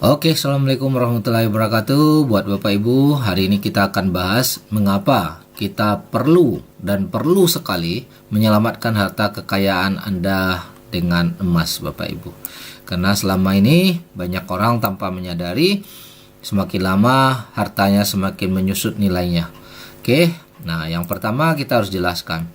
Oke, Assalamualaikum warahmatullahi wabarakatuh. Buat Bapak Ibu, hari ini kita akan bahas mengapa kita perlu dan perlu sekali menyelamatkan harta kekayaan Anda dengan emas, Bapak Ibu. Karena selama ini banyak orang tanpa menyadari semakin lama hartanya semakin menyusut nilainya. Oke, nah yang pertama kita harus jelaskan.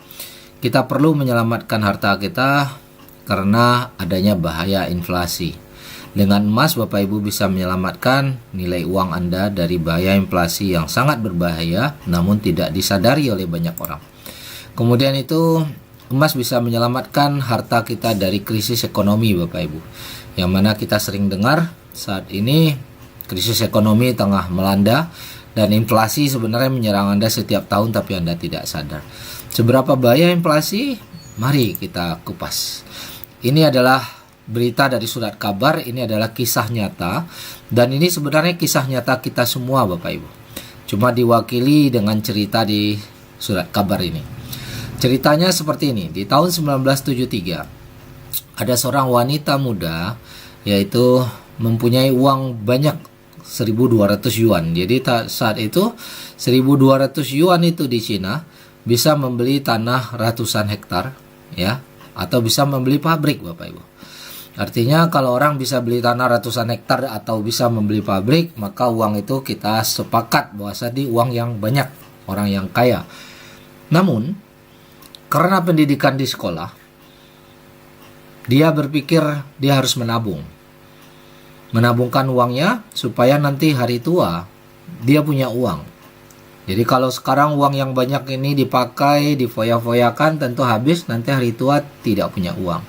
Kita perlu menyelamatkan harta kita karena adanya bahaya inflasi. Dengan emas, Bapak Ibu bisa menyelamatkan nilai uang Anda dari bahaya inflasi yang sangat berbahaya namun tidak disadari oleh banyak orang. Kemudian itu, emas bisa menyelamatkan harta kita dari krisis ekonomi, Bapak Ibu. Yang mana kita sering dengar saat ini krisis ekonomi tengah melanda dan inflasi sebenarnya menyerang Anda setiap tahun tapi Anda tidak sadar. Seberapa bahaya inflasi? Mari kita kupas. Ini adalah berita dari surat kabar, ini adalah kisah nyata dan ini sebenarnya kisah nyata kita semua, Bapak Ibu. Cuma diwakili dengan cerita di surat kabar ini. Ceritanya seperti ini. Di tahun 1973 ada seorang wanita muda yaitu mempunyai uang banyak 1.200 yuan. Jadi saat itu 1.200 yuan itu di Cina bisa membeli tanah ratusan hektar ya, atau bisa membeli pabrik, Bapak Ibu. Artinya kalau orang bisa beli tanah ratusan hektar atau bisa membeli pabrik, maka uang itu kita sepakat bahwa tadi uang yang banyak, orang yang kaya. Namun, karena pendidikan di sekolah, dia berpikir dia harus menabung. Menabungkan uangnya supaya nanti hari tua dia punya uang. Jadi kalau sekarang uang yang banyak ini dipakai, difoya-foyakan, tentu habis, nanti hari tua tidak punya uang.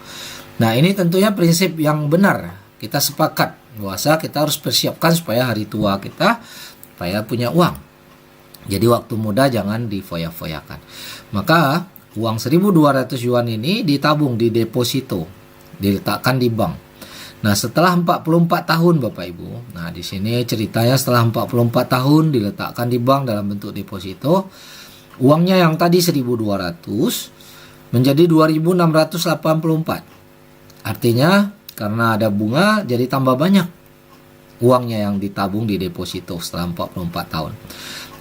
Nah, ini tentunya prinsip yang benar. Kita sepakat bahwa kita harus persiapkan supaya hari tua kita supaya punya uang. Jadi waktu muda jangan difoya-foyakan. Maka uang 1.200 yuan ini ditabung di deposito, diletakkan di bank. Nah, setelah 44 tahun, Bapak Ibu. Nah, di sini ceritanya setelah 44 tahun diletakkan di bank dalam bentuk deposito, uangnya yang tadi 1.200 menjadi 2.684. Artinya karena ada bunga jadi tambah banyak uangnya yang ditabung di deposito setelah 44 tahun.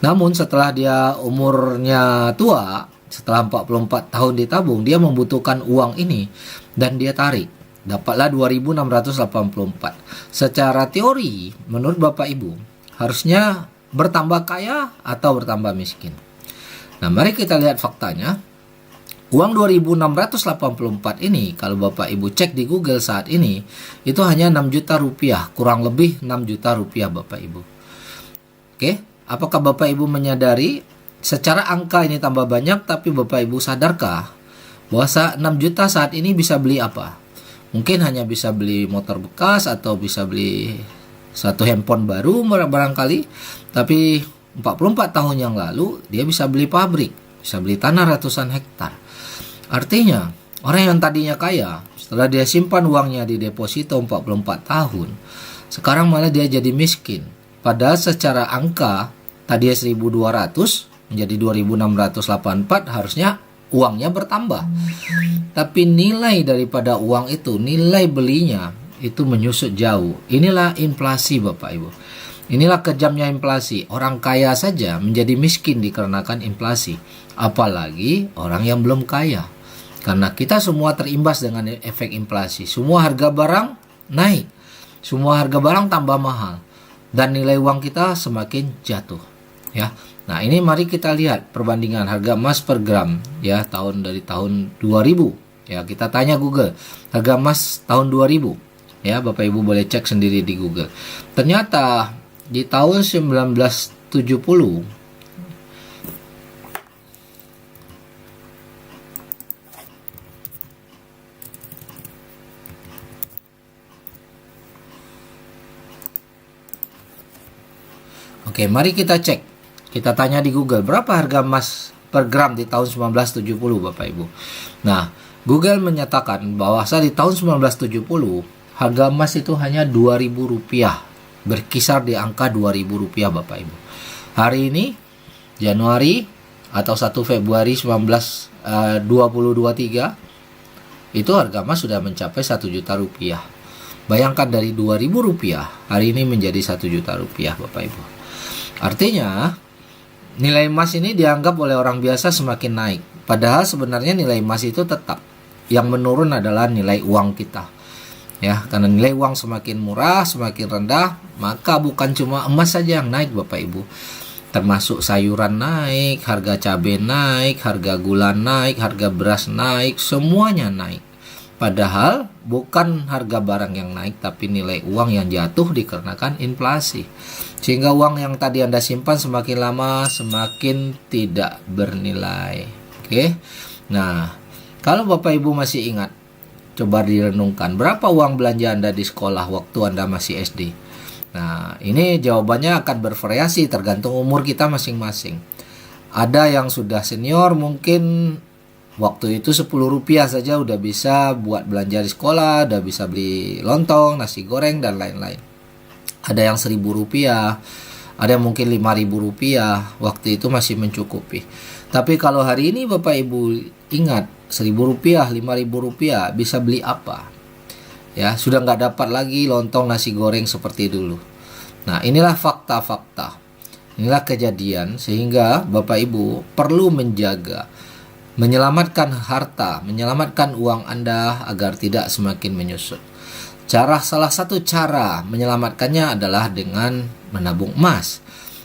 Namun setelah dia umurnya tua, setelah 44 tahun ditabung, dia membutuhkan uang ini dan dia tarik. Dapatlah 2.684. Secara teori, menurut Bapak Ibu, harusnya bertambah kaya atau bertambah miskin. Nah, mari kita lihat faktanya. Uang 2.684 ini kalau Bapak Ibu cek di Google saat ini itu hanya 6 juta rupiah, kurang lebih 6 juta rupiah, Bapak Ibu. Oke, apakah Bapak Ibu menyadari secara angka ini tambah banyak, tapi Bapak Ibu sadarkah bahwa 6 juta saat ini bisa beli apa? Mungkin hanya bisa beli motor bekas atau bisa beli satu handphone baru barangkali, tapi 44 tahun yang lalu dia bisa beli pabrik, bisa beli tanah ratusan hektar. Artinya, orang yang tadinya kaya, setelah dia simpan uangnya di deposito 44 tahun, sekarang malah dia jadi miskin. Padahal secara angka, tadinya 1.200 menjadi 2.684, harusnya uangnya bertambah. Tapi nilai daripada uang itu, nilai belinya, itu menyusut jauh. Inilah inflasi, Bapak Ibu. Inilah kejamnya inflasi. Orang kaya saja menjadi miskin dikarenakan inflasi. Apalagi orang yang belum kaya. Karena kita semua terimbas dengan efek inflasi. Semua harga barang naik. Semua harga barang tambah mahal. Dan nilai uang kita semakin jatuh. Ya. Nah, ini mari kita lihat perbandingan harga emas per gram ya dari tahun 2000. Ya, kita tanya Google. Harga emas tahun 2000. Ya, Bapak Ibu boleh cek sendiri di Google. Ternyata di tahun 1970 Oke, mari kita cek. Kita tanya di Google, berapa harga emas per gram di tahun 1970, Bapak Ibu. Nah, Google menyatakan bahwa di tahun 1970, harga emas itu hanya Rp2.000. Berkisar di angka Rp2.000, Bapak Ibu. Hari ini, Januari atau 1 Februari 2023, itu harga emas sudah mencapai Rp1 juta. Bayangkan dari Rp2.000 hari ini menjadi Rp1.000.000 Bapak Ibu. Artinya nilai emas ini dianggap oleh orang biasa semakin naik. Padahal sebenarnya nilai emas itu tetap. Yang menurun adalah nilai uang kita. Ya, karena nilai uang semakin murah, semakin rendah, maka bukan cuma emas saja yang naik Bapak Ibu. Termasuk sayuran naik, harga cabai naik, harga gula naik, harga beras naik, semuanya naik. Padahal bukan harga barang yang naik, tapi nilai uang yang jatuh dikarenakan inflasi. Sehingga uang yang tadi Anda simpan semakin lama semakin tidak bernilai. Oke. Nah, kalau Bapak Ibu masih ingat, coba direnungkan berapa uang belanja Anda di sekolah waktu Anda masih SD. Nah, ini jawabannya akan bervariasi tergantung umur kita masing-masing. Ada yang sudah senior mungkin waktu itu Rp10 saja udah bisa buat belanja di sekolah, udah bisa beli lontong, nasi goreng, dan lain-lain. Ada yang Rp1.000, ada yang mungkin Rp5.000, waktu itu masih mencukupi. Tapi kalau hari ini Bapak Ibu ingat, Rp1.000, Rp5.000 bisa beli apa? Ya, sudah nggak dapat lagi lontong nasi goreng seperti dulu. Nah, inilah fakta-fakta. Inilah kejadian sehingga Bapak Ibu perlu menjaga, menyelamatkan harta, menyelamatkan uang Anda agar tidak semakin menyusut. Salah satu cara menyelamatkannya adalah dengan menabung emas.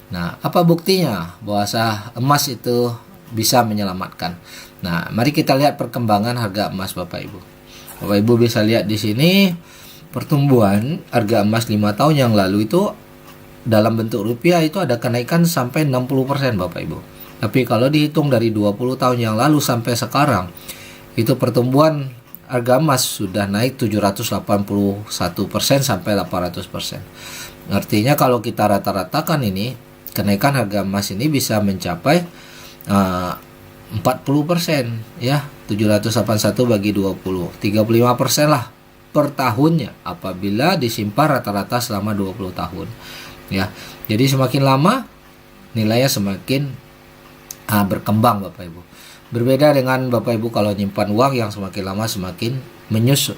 Nah, apa buktinya bahwa emas itu bisa menyelamatkan? Nah, mari kita lihat perkembangan harga emas Bapak Ibu. Bapak Ibu bisa lihat di sini pertumbuhan harga emas 5 tahun yang lalu itu dalam bentuk rupiah itu ada kenaikan sampai 60% Bapak Ibu. Tapi kalau dihitung dari 20 tahun yang lalu sampai sekarang, itu pertumbuhan harga emas sudah naik 781% sampai 800%. Artinya kalau kita rata-ratakan ini, kenaikan harga emas ini bisa mencapai 40% ya, 781 bagi 20, 35% lah per tahunnya apabila disimpan rata-rata selama 20 tahun ya. Jadi semakin lama nilainya semakin berkembang Bapak Ibu. Berbeda dengan Bapak Ibu kalau nyimpan uang yang semakin lama semakin menyusut.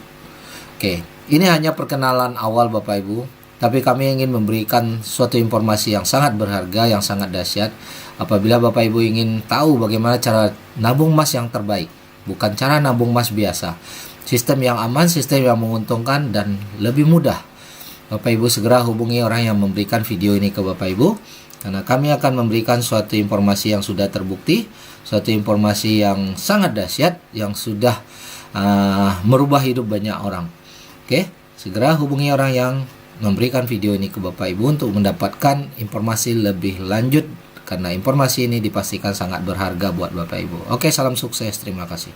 Oke, ini hanya perkenalan awal Bapak Ibu, tapi kami ingin memberikan suatu informasi yang sangat berharga, yang sangat dahsyat. Apabila Bapak Ibu ingin tahu bagaimana cara nabung emas yang terbaik, bukan cara nabung emas biasa, sistem yang aman, sistem yang menguntungkan dan lebih mudah, Bapak Ibu segera hubungi orang yang memberikan video ini ke Bapak Ibu, karena kami akan memberikan suatu informasi yang sudah terbukti, suatu informasi yang sangat dahsyat, yang sudah merubah hidup banyak orang. Oke, segera hubungi orang yang memberikan video ini ke Bapak Ibu untuk mendapatkan informasi lebih lanjut, karena informasi ini dipastikan sangat berharga buat Bapak Ibu. Oke, salam sukses, terima kasih.